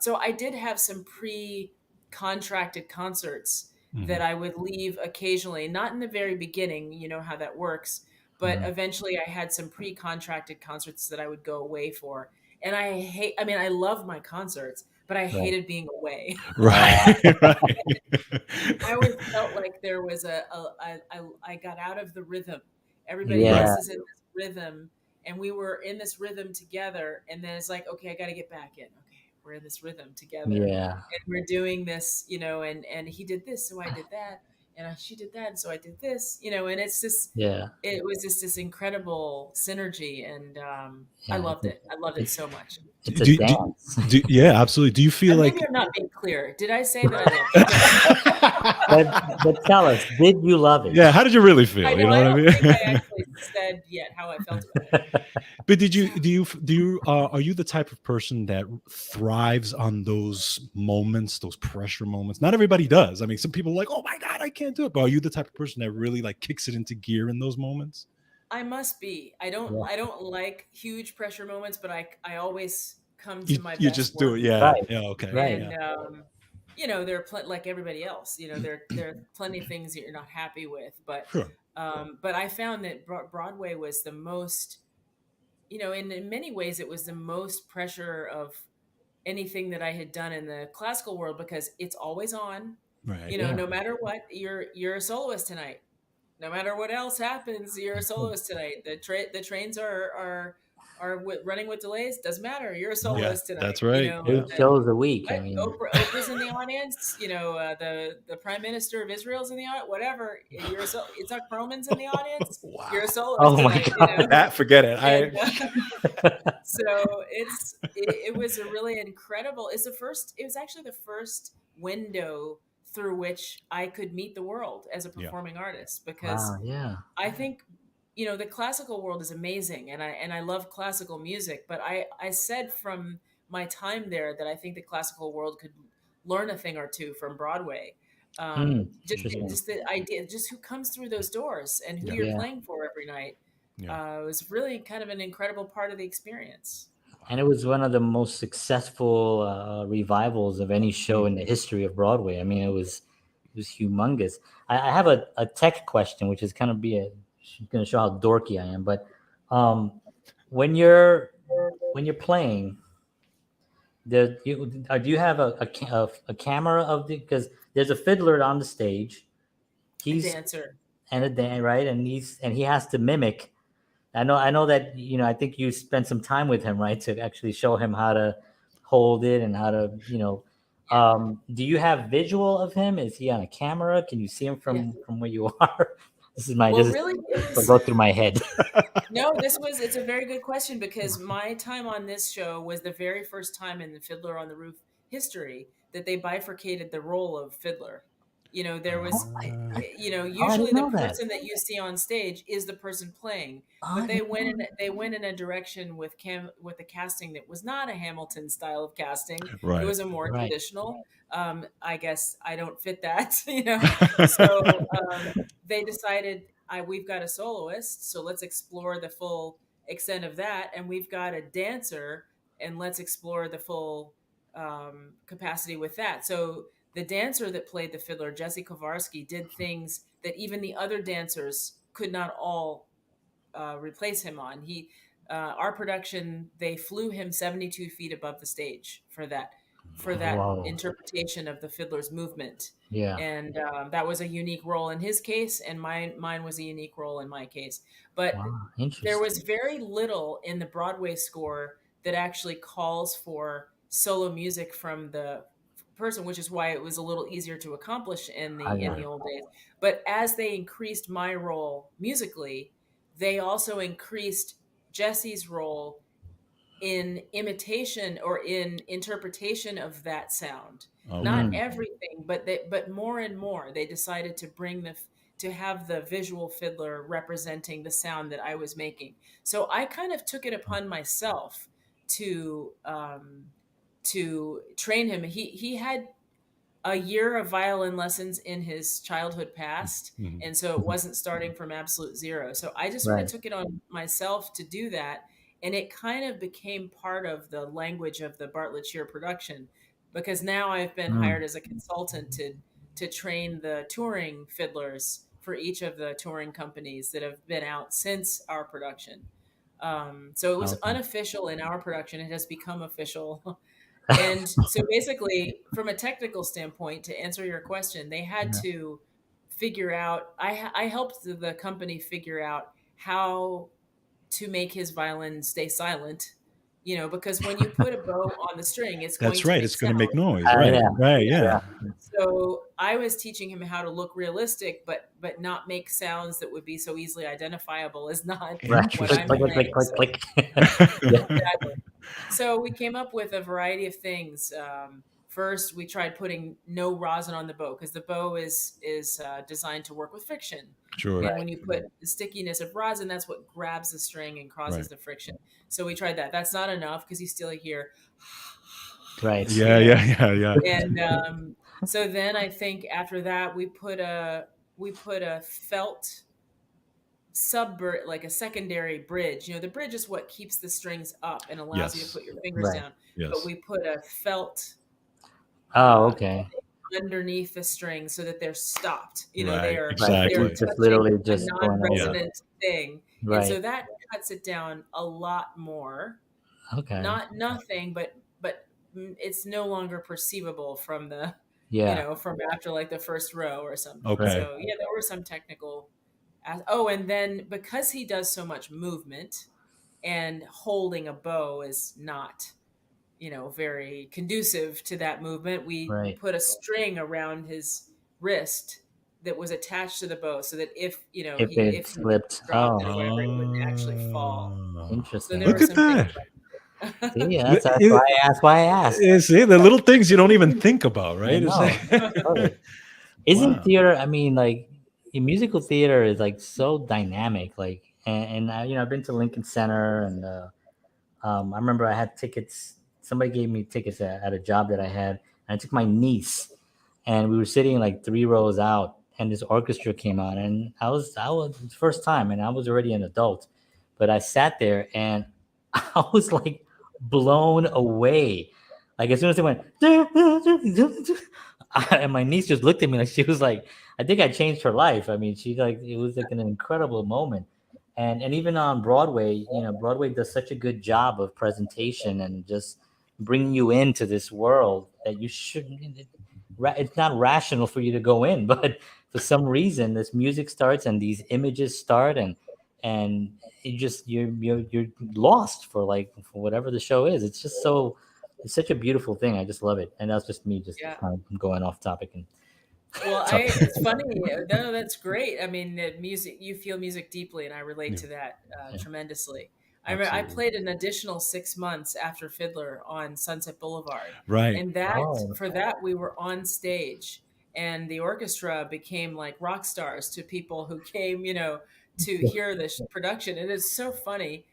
So I did have some pre-contracted concerts that Mhm. I would leave occasionally, not in the very beginning, you know how that works, but Mhm. eventually I had some pre-contracted concerts that I would go away for. And I mean, I love my concerts, but I Right. hated being away. Right. Right. I always felt like there was I got out of the rhythm. Everybody Right. else Yeah. is in this rhythm, and we were in this rhythm together. And then it's like, okay, I got to get back in. Okay, we're in this rhythm together, Yeah. and we're doing this, you know. And he did this, so I did that, and she did that, and so I did this, you know. And it's just, Yeah. it was just this incredible synergy, and I Yeah. loved it. I loved it It's so much. it's a Do, do, dance. yeah, absolutely. Do you feel Maybe like I'm not being clear. Did I say that I loved it? But tell us, did you love it? yeah, how did you really I feel? You know. know I what I don't mean? think I actually said yet how I felt about it. But do you are you the type of person that thrives on those moments, those pressure moments? Not everybody does. I mean, some people are like, oh my God, I can't do it. But are you the type of person that really like kicks it into gear in those moments? I must be. Yeah. I don't like huge pressure moments, but I always come You to my you best just do work. it. Yeah. Right. Yeah. Okay. Right. And Yeah. you know, there are like everybody else. You know, there are plenty of things that you're not happy with, Sure. but I found that Broadway was the most, you know, in many ways it was the most pressure of anything that I had done in the classical world, because it's always on. Right. You know, Yeah. no matter what, you're a soloist tonight. No matter what else happens, you're a soloist tonight. The trains running with delays. Doesn't matter. You're a Yeah. soloist tonight. That's You right. know, Yeah. 8 shows a week. I what mean, Oprah's in the audience. You know, the Prime Minister of Israel's in the audience. Whatever. Itzhak Perlman's in the audience. You're a Wow. soloist oh my tonight. You God. know, That forget it. and I so it was a really incredible. It was actually the first window through which I could meet the world as a yeah. performing artist, because Wow. Yeah. I think, you know, the classical world is amazing, and I love classical music, but I said from my time there that I think the classical world could learn a thing or two from Broadway. Interesting. Just the idea, just who comes through those doors and who Yeah. you're Yeah. playing for every night. Yeah. Was really kind of an incredible part of the experience. And it was one of the most successful revivals of any show Mm. in the history of Broadway. I mean, it was humongous. I have a tech question, which is kind of going to show how dorky I am. But um, when you're playing, do you have a camera of the, because there's a fiddler on the stage, A he's dancer. and a dan right, and he has to mimic. I know that I think you spent some time with him, right, to actually show him how to hold it and how to Yeah. do you have visual of him? Is he on a camera? Can you see him Yeah. from where you are? This Well, is really, it what was go through my head. no. It's a very good question, because my time on this show was the very first time in the Fiddler on the Roof history that they bifurcated the role of fiddler. You know, there Oh, was, I, you know, oh, I usually didn't the know that. person that you see on stage is the person playing, Oh, but I didn't know that. they went in a direction with a casting that was not a Hamilton style of casting. It Right. was a more Right. traditional. I guess I don't fit that, you know. So they decided, we've got a soloist, so let's explore the full extent of that, and we've got a dancer, and let's explore the full capacity with that. So the dancer that played the fiddler, Jesse Kowarski, did things that even the other dancers could not all replace him on. Our production, they flew him 72 feet above the stage for that Whoa. interpretation of the fiddler's movement. Yeah. And that was a unique role in his case, and mine was a unique role in my case. But Wow. there Interesting. was very little in the Broadway score that actually calls for solo music from the person, which is why it was a little easier to accomplish in the Right. old days. But as they increased my role musically, they also increased Jesse's role in imitation or in interpretation of that sound. Not Okay. everything, but more and more they decided to to have the visual fiddler representing the sound that I was making. So I kind of took it upon myself to train him. He had a year of violin lessons in his childhood past. Mhm. And so it wasn't starting from absolute zero. So I just sort of Right. took it on myself to do that. And it kind of became part of the language of the Bartlett Shear production, because now I've been hired as a consultant to train the touring fiddlers for each of the touring companies that have been out since our production. So it was Okay. unofficial in our production. It has become official. And so basically, from a technical standpoint, to answer your question, they had Yeah. to figure out, I helped the company figure out how to make his violin stay silent, because when you put a bow on the string, it's going That's to right. make It's going to sound. make noise. Right. Yeah. Right. Yeah. Yeah. So I was teaching him how to look realistic, but not make sounds that would be so easily identifiable as not Right. what Click, I'm click, click, playing. click, So, click, click. exactly. So we came up with a variety of things. First, we tried putting no rosin on the bow, because the bow is designed to work with friction. Sure. And when you put the stickiness of rosin, that's what grabs the string and causes Right. the friction. So we tried that. That's not enough, because you still hear. Right. Yeah. Yeah. Yeah. Yeah. And so then I think after that we put a felt like a secondary bridge. The bridge is what keeps the strings up and allows you to Yes. put your fingers Right. down. Yes. But we put a felt Oh, okay. underneath the string so that they're stopped. Right. They're Exactly. they're Just touching literally a just going over. non-resonant thing. And Right. so that cuts it down a lot more. Okay. Not nothing, but it's no longer perceivable from the Yeah. from after like the first row or something. Okay. So yeah, there were some technical. And then because he does so much movement, and holding a bow is not very conducive to that movement, we Right. put a string around his wrist that was attached to the bow, so that if If it if he slipped. dropped Oh, it or whatever, it wouldn't actually fall. So interesting. there were Look at some things that. like See, Li- that's why I asked. Why I asked. See, the little things you don't even think about, I right? It's know. like- Totally. Isn't Wow. theater? I mean, like in musical theater is like so dynamic. Like, and I've been to Lincoln Center, and I remember I had tickets. Somebody gave me tickets at a job that I had, and I took my niece, and we were sitting like 3 rows out, and this orchestra came on, and I was the first time, and I was already an adult, but I sat there and I was like blown away. Like as soon as they went, and my niece just looked at me like she was like, I think I changed her life. I mean, she like it was like an incredible moment. And even on Broadway, Broadway does such a good job of presentation and just bringing you into this world that you shouldn't. It's not rational for you to go in, but for some reason, this music starts and these images start, and you're lost for whatever the show is. It's just it's such a beautiful thing. I just love it, and that's just me just Yeah. kind of going off topic and. Well, it's funny. No, that's great. I mean, music, you feel music deeply, and I relate to that tremendously. I Absolutely. played an additional 6 months after Fiddler on Sunset Boulevard. Right. And for that, we were on stage, and the orchestra became like rock stars to people who came, to hear this production. It is so funny.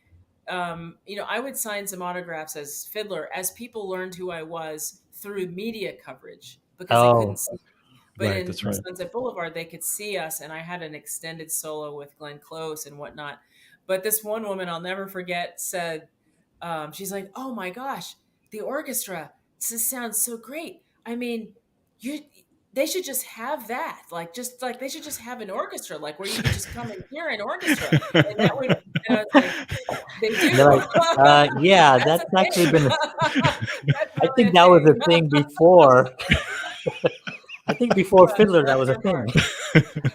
I would sign some autographs as Fiddler as people learned who I was through media coverage, because they couldn't see. But Right, in that's right. Sunset Boulevard, they could see us, and I had an extended solo with Glenn Close and whatnot. But this one woman I'll never forget said, she's like, "Oh my gosh, the orchestra! This sounds so great. I mean, they should just have that. They should just have an orchestra, like where you could just come and hear an orchestra, and that would." And I was like, "They do." They're like, yeah, that's a actually thing. been. That's I really think that was a thing. thing before. I think before Bless- Fiddler, that bless was a her thing. heart.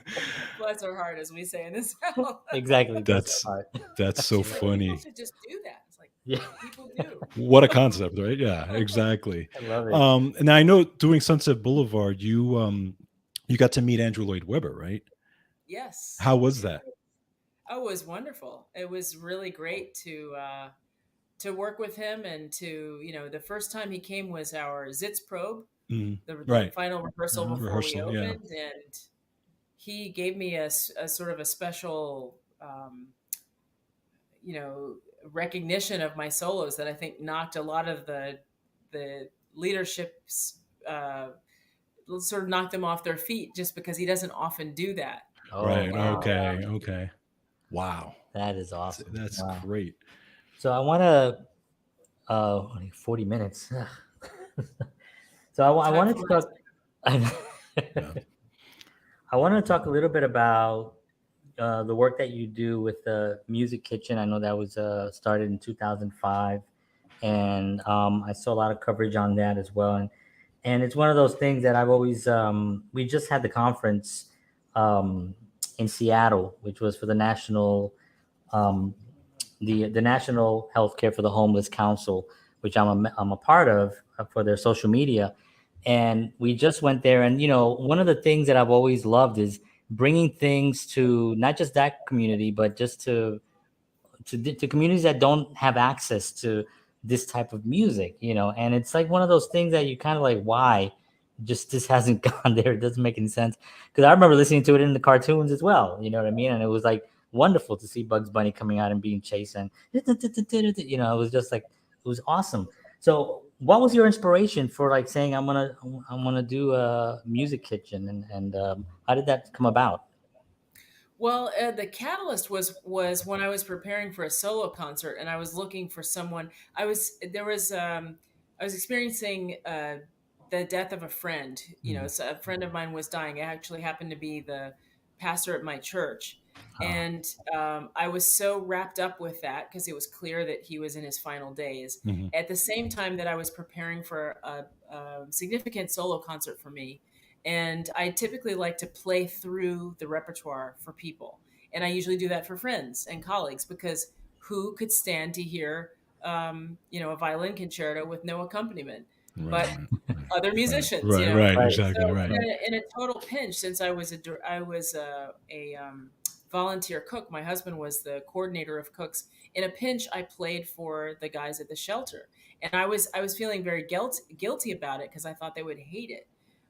Bless her heart, as we say in this house. Exactly. That's so She's like, funny. people should just do that. It's like, Yeah. people do. What a concept, right? Yeah, exactly. I love it. And I know doing Sunset Boulevard, you got to meet Andrew Lloyd Webber, right? Yes. How was that? Oh, it was wonderful. It was really great to work with him, and to, the first time he came was our Zitz probe, the Right. final rehearsal before Rehearsal, we yeah. opened, and he gave me a sort of a special, recognition of my solos that I think knocked a lot of the leadership's sort of knocked him off their feet just because he doesn't often do that. Oh, Right. wow. Okay. Okay. Wow. That is awesome. That's Wow. great. So I want to, 40 minutes. So I Time wanted to flies. talk, Yeah. I want to talk a little bit about the work that you do with the Music Kitchen. I know that was started in 2005, and I saw a lot of coverage on that as well. And it's one of those things that I've always. We just had the conference um, in Seattle, which was for the national, um, the National Healthcare for the Homeless Council, which I'm a part of for their social media. And we just went there, and one of the things that I've always loved is bringing things to not just that community, but just to communities that don't have access to this type of music. And it's like one of those things that you kind of like, why just this hasn't gone there. It doesn't make any sense, because I remember listening to it in the cartoons as well. You know what I mean? And it was like wonderful to see Bugs Bunny coming out and being chased, and it was just like, it was awesome. So what was your inspiration for like saying I'm gonna do a Music Kitchen, and how did that come about? Well, the catalyst was when I was preparing for a solo concert, and I was looking for someone. I was experiencing the death of a friend. Mhm. So a friend of mine was dying. It actually happened to be the pastor at my church, Oh, and I was so wrapped up with that because it was clear that he was in his final days. Mhm. At the same time that I was preparing for a significant solo concert for me, and I typically like to play through the repertoire for people. And I usually do that for friends and colleagues because who could stand to hear, a violin concerto with no accompaniment? Right. But other Right. musicians, Right. Right. right, So Exactly. Right. in a total pinch, since I was a volunteer cook, my husband was the coordinator of cooks. In a pinch, I played for the guys at the shelter, and I was feeling very guilty about it because I thought they would hate it,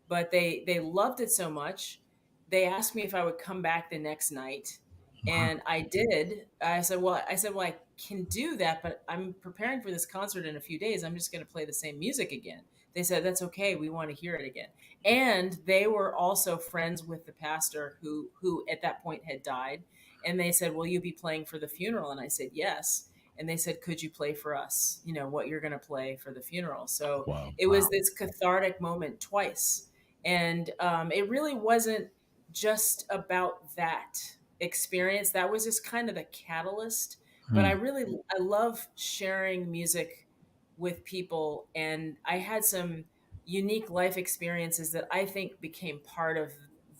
but they loved it so much. They asked me if I would come back the next night, and I did. I said, well, I can do that, but I'm preparing for this concert in a few days. I'm just going to play the same music again. They said, that's okay. We want to hear it again. And they were also friends with the pastor who at that point had died. And they said, will you be playing for the funeral? And I said, yes. And they said, could you play for us, what you're going to play for the funeral? So Wow. it was wow, this cathartic moment twice. And it really wasn't just about that experience. That was just kind of the catalyst. But Hmm. I love sharing music with people. And I had some unique life experiences that I think became part of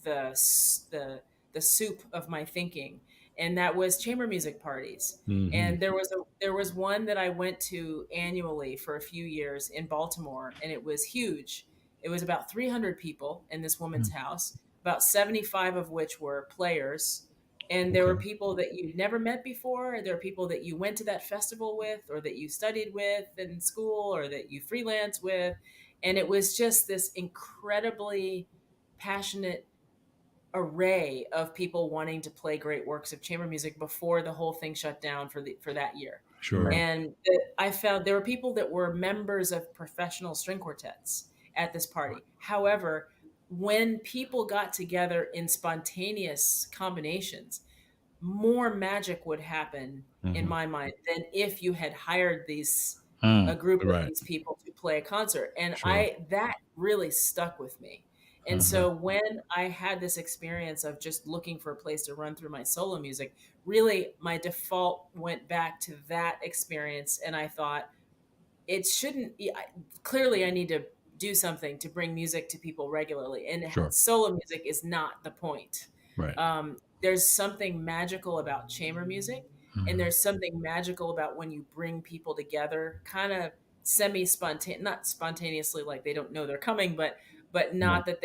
the, the soup of my thinking. And that was chamber music parties. Hmm. And there was one that I went to annually for a few years in Baltimore, and it was huge. It was about 300 people in this woman's house, about 75 of which were players. And there were Okay. people that you'd never met before. There were people that you went to that festival with, or that you studied with in school, or that you freelance with. And it was just this incredibly passionate array of people wanting to play great works of chamber music before the whole thing shut down for that year. Sure. Right. And I found there were people that were members of professional string quartets at this party. However, when people got together in spontaneous combinations, more magic would happen in Hmm. my mind than if you had hired these Hmm. a group of Right. these people to play a concert. And Sure. I that really stuck with me. And Hmm. so when I had this experience of just looking for a place to run through my solo music, really my default went back to that experience, and I thought it shouldn't clearly I need to do something to bring music to people regularly, and Sure. solo music is not the point. Right. There's something magical about chamber music, and Hmm. there's something magical about when you bring people together kind of semi spontaneous, not spontaneously like they don't know they're coming, but Right. not that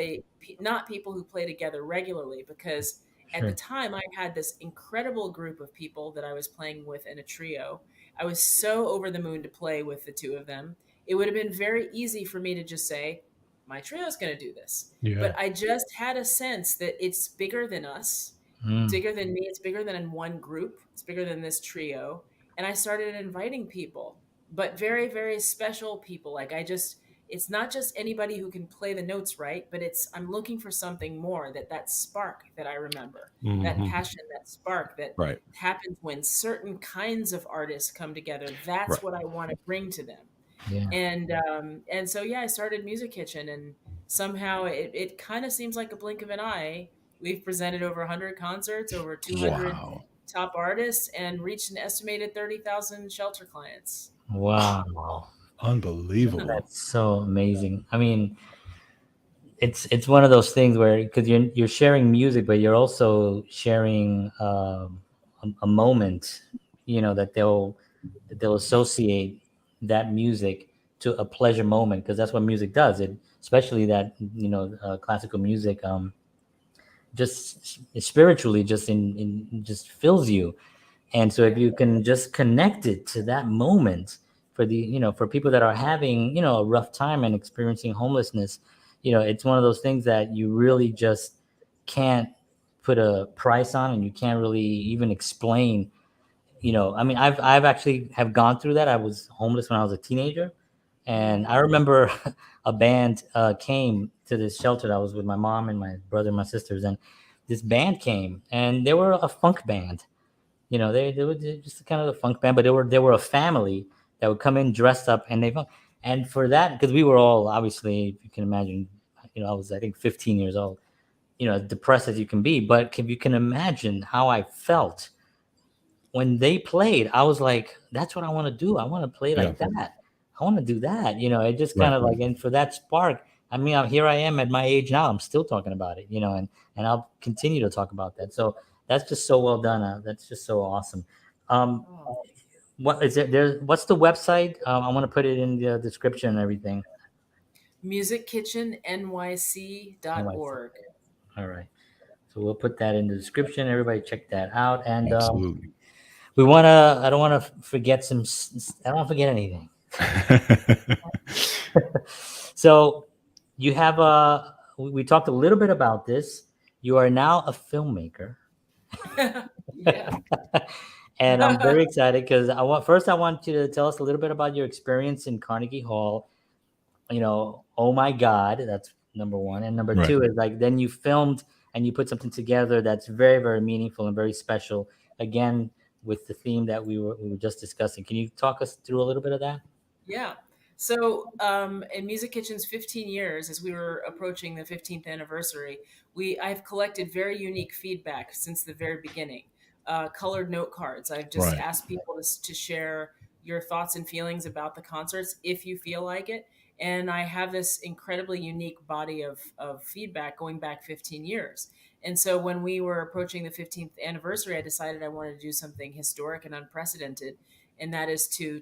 not people who play together regularly, because at the Sure. time I had this incredible group of people that I was playing with in a trio. I was so over the moon to play with the two of them. It would have been very easy for me to just say, my trio is going to do this. Yeah. But I just had a sense that it's bigger than us. It's Hmm. bigger than me. It's bigger than in one group. It's bigger than this trio. And I started inviting people, but very, very special people. Like I just it's not just anybody who can play the notes right, but I'm looking for something more, that spark that I remember, that Hmm. passion, that spark that Right. happens when certain kinds of artists come together. That's Right. what I want to bring to them. Yeah. And so yeah, I started Music Kitchen, and somehow it kind of seems like a blink of an eye. We've presented over 100 concerts, over 200 Wow. top artists, and reached an estimated 30,000 shelter clients. Wow. Unbelievable. That's so amazing. I mean, it's one of those things where, because you're sharing music, but you're also sharing a moment, that they'll associate that music to a pleasure moment, because that's what music does. It, especially that, classical music, just spiritually, just just fills you. And so if you can just connect it to that moment, for for people that are having, a rough time and experiencing homelessness, it's one of those things that you really just can't put a price on, and you can't really even explain. I mean, I've actually have gone through that. I was homeless when I was a teenager, and I remember a band came to this shelter. That was with my mom and my brother and my sisters, and this band came, and they were a funk band. They were just kind of a funk band, but they were a family that would come in dressed up, and and for that, because we were all, obviously, if you can imagine, I was, I think, 15 years old, as depressed as you can be. But if you can imagine how I felt when they played, I was like, that's what I want to do. I want to play Yeah. like that. I want to do that. It just kind Right. of like, and for that spark, I mean, here I am at my age now. I'm still talking about it, and I'll continue to talk about that. So that's just so well done. That's just so awesome. Um, Oh. what is it? What's the website? I want to put it in the description and everything. NYC. MusicKitchenNYC.org. All right. So we'll put that in the description. Everybody check that out. And Absolutely. I don't want to forget I don't want to forget anything. So you have we talked a little bit about this. You are now a filmmaker. Yeah. And I'm very excited because I want you to tell us a little bit about your experience in Carnegie Hall. Oh my God, that's number one. And number Right. two is, like, then you filmed and you put something together that's very, very meaningful and very special. Again, with the theme that we were just discussing. Can you talk us through a little bit of that? Yeah. So, in Music Kitchen's 15 years, as we were approaching the 15th anniversary, I've collected very unique feedback since the very beginning. Colored note cards. I've just Right. asked people to share your thoughts and feelings about the concerts if you feel like it. And I have this incredibly unique body of feedback going back 15 years. And so when we were approaching the 15th anniversary, I decided I wanted to do something historic and unprecedented, and that is to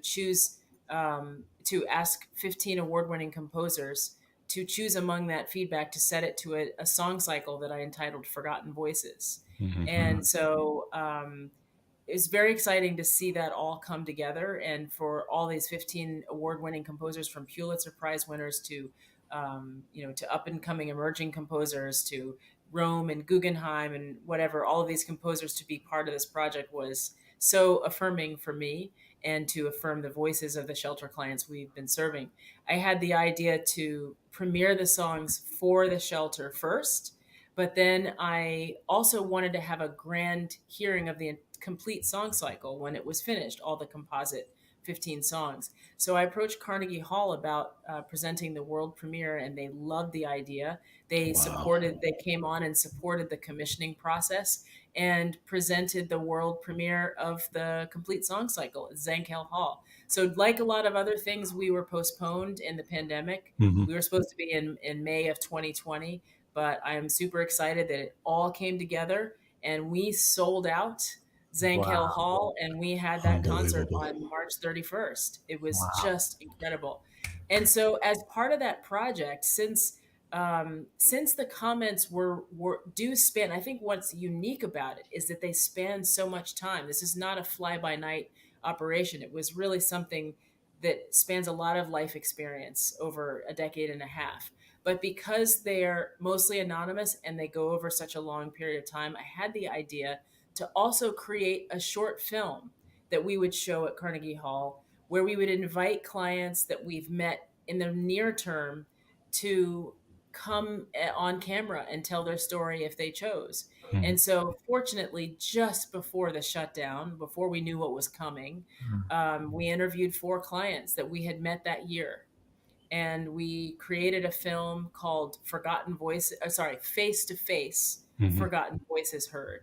ask 15 award-winning composers to choose among that feedback to set it to a song cycle that I entitled Forgotten Voices. Mhm. And so it's very exciting to see that all come together, and for all these 15 award-winning composers, from Pulitzer Prize winners to to up-and-coming emerging composers, to Rome and Guggenheim and whatever, all of these composers to be part of this project was so affirming for me, and to affirm the voices of the shelter clients we've been serving. I had the idea to premiere the songs for the shelter first, but then I also wanted to have a grand hearing of the complete song cycle when it was finished, all the composite 15 songs. So I approached Carnegie Hall about presenting the world premiere, and they loved the idea. Wow. They came on and supported the commissioning process, and presented the world premiere of the complete song cycle at Zankel Hall. So, like a lot of other things, we were postponed in the pandemic. Mhm. We were supposed to be in May of 2020, but I am super excited that it all came together, and we sold out Zankel Wow. Hall, and we had that concert Unbelievable. on March 31st. It was Wow. just incredible. And so, as part of that project, since the comments do span, I think what's unique about it is that they span so much time. This is not a fly by night operation. It was really something that spans a lot of life experience over a decade and a half. But because they're mostly anonymous and they go over such a long period of time, I had the idea to also create a short film that we would show at Carnegie Hall, where we would invite clients that we've met in the near term to come on camera and tell their story if they chose. Mhm. And so fortunately, just before the shutdown, before we knew what was coming, we interviewed 4 clients that we had met that year. And we created a film called Face to Face, Mhm. Forgotten Voices Heard.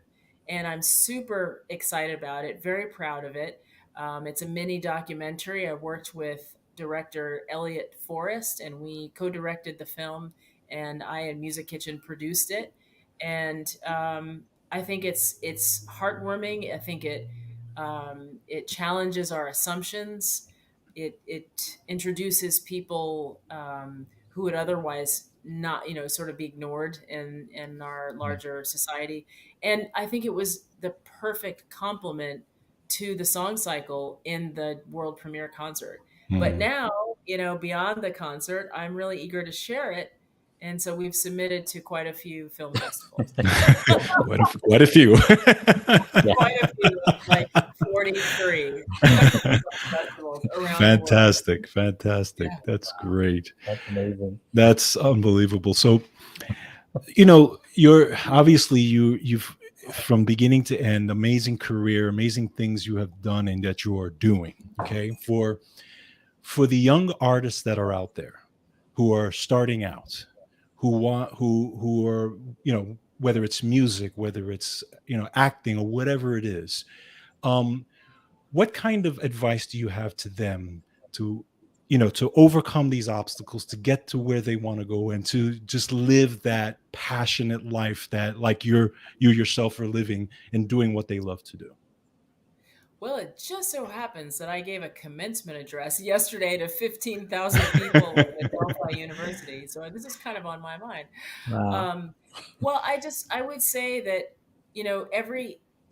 And I'm super excited about it, very proud of it. It's a mini documentary. I worked with director Elliot Forrest, and we co-directed the film, and I and Music Kitchen produced it. And I think it's heartwarming. I think it challenges our assumptions. It introduces people who would otherwise not, sort of be ignored in our larger society. And I think it was the perfect complement to the song cycle in the world premiere concert. But Mhm. now, beyond the concert, I'm really eager to share it. And so we've submitted to quite a few film festivals. Quite a few. Yeah. Quite a few, like 43 festivals around Fantastic. the world. Fantastic. Yeah. That's great. That's amazing. That's unbelievable. So, you're obviously you've from beginning to end, amazing career, amazing things you have done and that you are doing. Okay. For the young artists that are out there who are starting out, who are, whether it's music, whether it's, acting or whatever it is, um, what kind of advice do you have to them to, to overcome these obstacles, to get to where they want to go and to just live that passionate life that like you yourself are living and doing what they love to do? Well, it just so happens that I gave a commencement address yesterday to 15,000 people at Delphi University. So this is kind of on my mind. Wow. Well, I would say that,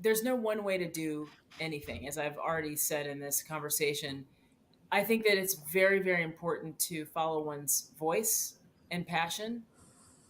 there's no one way to do anything, as I've already said in this conversation. I think that it's very, very important to follow one's voice and passion.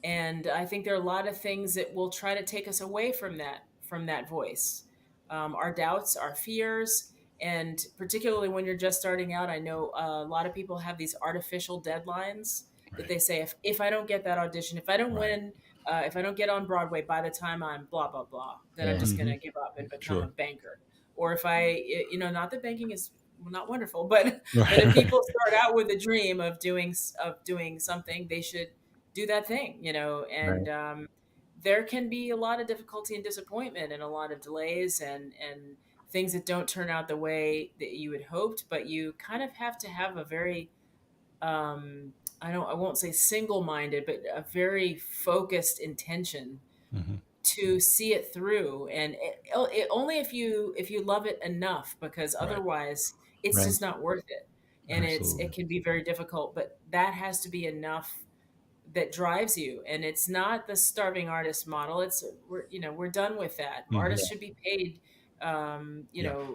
And I think there are a lot of things that will try to take us away from that voice. Our doubts, our fears, and particularly when you're just starting out, I know a lot of people have these artificial deadlines that Right. they say, if I don't get that audition, if I don't Right. win, if I don't get on Broadway by the time I'm blah blah blah, then I'm Yeah. just going Mhm. to give up and become a Sure. banker. Or if not that banking is not wonderful, but if Right. people start out with a dream of doing something, they should do that thing, Right. and there can be a lot of difficulty and disappointment and a lot of delays and things that don't turn out the way that you had hoped, but you kind of have to have a very I won't say single-minded, but a very focused intention Mhm. to see it through. And only if you love it enough, because Right. otherwise it's Right. just not worth it. And Absolutely. it can be very difficult, but that has to be enough that drives you. And it's not the starving artist model. We're done with that. Mhm. Artists should be paid, Yeah.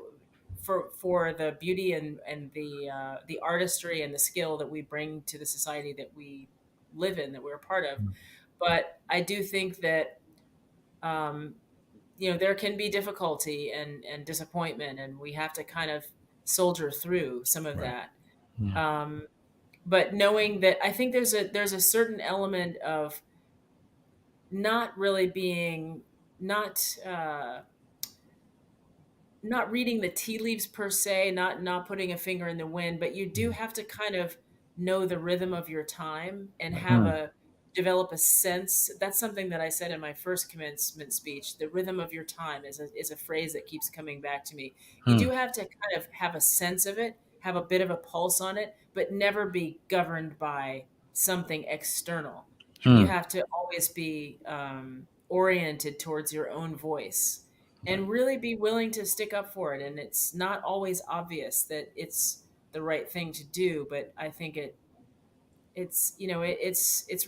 for the beauty and the artistry and the skill that we bring to the society that we live in, that we're a part of. But I do think that um, there can be difficulty and disappointment, and we have to kind of soldier through some of Right. that. Yeah. But knowing that, I think there's a certain element of not really being not not reading the tea leaves per se, not putting a finger in the wind, but you do Mhm. have to kind of know the rhythm of your time and Right. have a develop a sense. That's something that I said in my first commencement speech. The rhythm of your time is a phrase that keeps coming back to me. You Hmm. do have to kind of have a sense of it, have a bit of a pulse on it, but never be governed by something external. You Hmm. have to always be oriented towards your own voice Right. and really be willing to stick up for it. And it's not always obvious that it's the right thing to do, but I think it's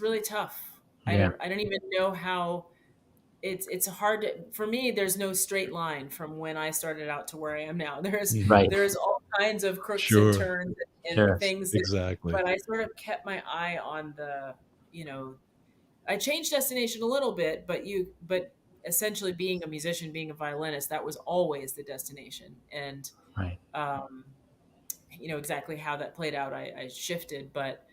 really tough. Yeah. I don't even know how. It's hard for me. There's no straight line from when I started out to where I am now. Mhm. Right. There's all kinds of crooks and Sure. turns and Sure. things that, Exactly. but I sort of kept my eye on I changed destination a little bit, but essentially being a musician, being a violinist, that was always the destination. And Right. um, exactly how that played out. I shifted, but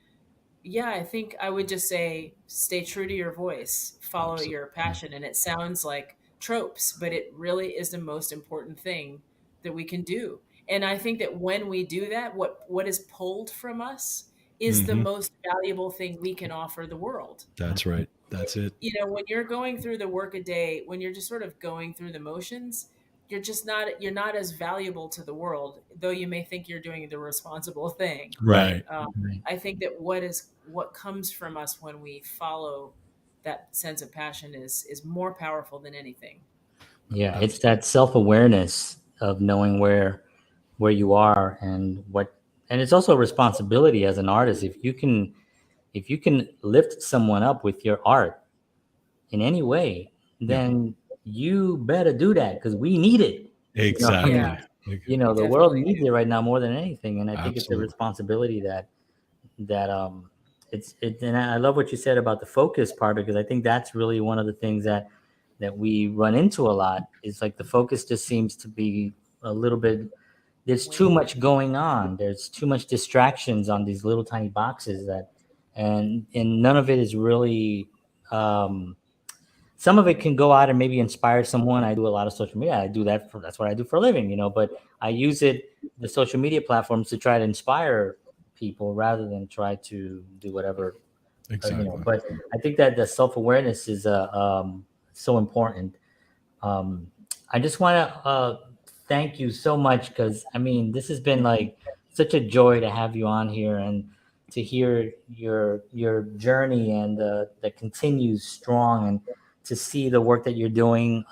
yeah, I think I would just say stay true to your voice, follow Absolutely. your passion. And it sounds like tropes, but it really is the most important thing that we can do. And I think that when we do that, what is pulled from us is the Hmm. most valuable thing we can offer the world. That's right. That's it. When you're going through the work a day, when you're just sort of going through the motions, you're not as valuable to the world, though you may think you're doing the responsible thing. Right. Right. I think that what comes from us when we follow that sense of passion is more powerful than anything. Yeah, it's that self-awareness of knowing where you are and it's also a responsibility as an artist. If you can lift someone up with your art in any way, then you better do that because we need it. Exactly. Yeah, we The world definitely needs do. it right now more than anything, and I think it's a Absolutely. responsibility that and I love what you said about the focus part, because I think that's really one of the things that we run into a lot. Is like the focus just seems to be a little bit, there's too much going on, there's too much distractions on these little tiny boxes and none of it is really um some of it can go out and maybe inspire someone. I do a lot of social media. That's what I do for a living, but I use the social media platforms to try to inspire people rather than try to do whatever, Exactly. but I think that the self-awareness is so important. Um, I just want to thank you so much, because I mean, this has been like such a joy to have you on here and to hear your journey and that continues strong, and to see the work that you're doing,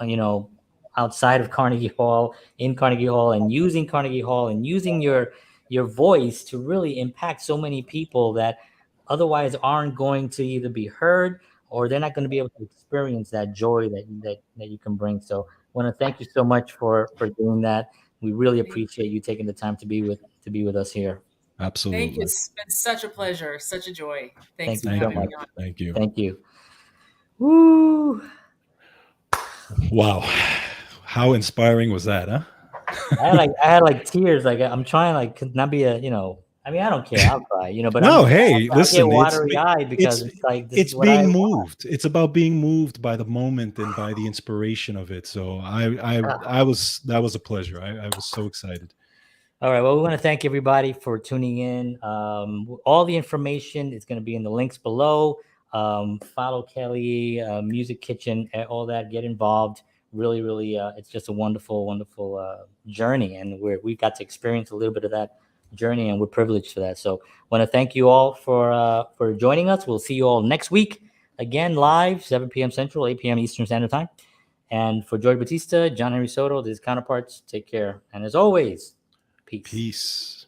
outside of Carnegie Hall, in Carnegie Hall, and using Carnegie Hall and using your voice to really impact so many people that otherwise aren't going to either be heard or they're not going to be able to experience that joy that you can bring. So I want to thank you so much for doing that. We really appreciate you taking the time to be with us here. Thank you. Absolutely. It's been such a pleasure, such a joy. Thanks Thank for you so Thank having you. me much. on. Thank you. Thank you. Woo! Wow. How inspiring was that, huh? I had tears. Like I'm trying not be I mean, I don't care. I'll cry, but No, hey, I get listen, watery eyed because it's it's like this is it's what I being want. moved. It's about being moved by the moment and by the inspiration of it. So I was that was a pleasure. I was so excited. All right. Well, we want to thank everybody for tuning in. All the information is going to be in the links below. Follow Kelly, Music Kitchen, all that. Get involved. Really, really, it's just a wonderful, wonderful journey, and we got to experience a little bit of that journey, and we're privileged for that. So, want to thank you all for joining us. We'll see you all next week again, live 7 p.m. Central, 8 p.m. Eastern Standard Time. And for George Batista, John Henry Soto, this is Counterparts. Take care, and as always. Peace. Peace.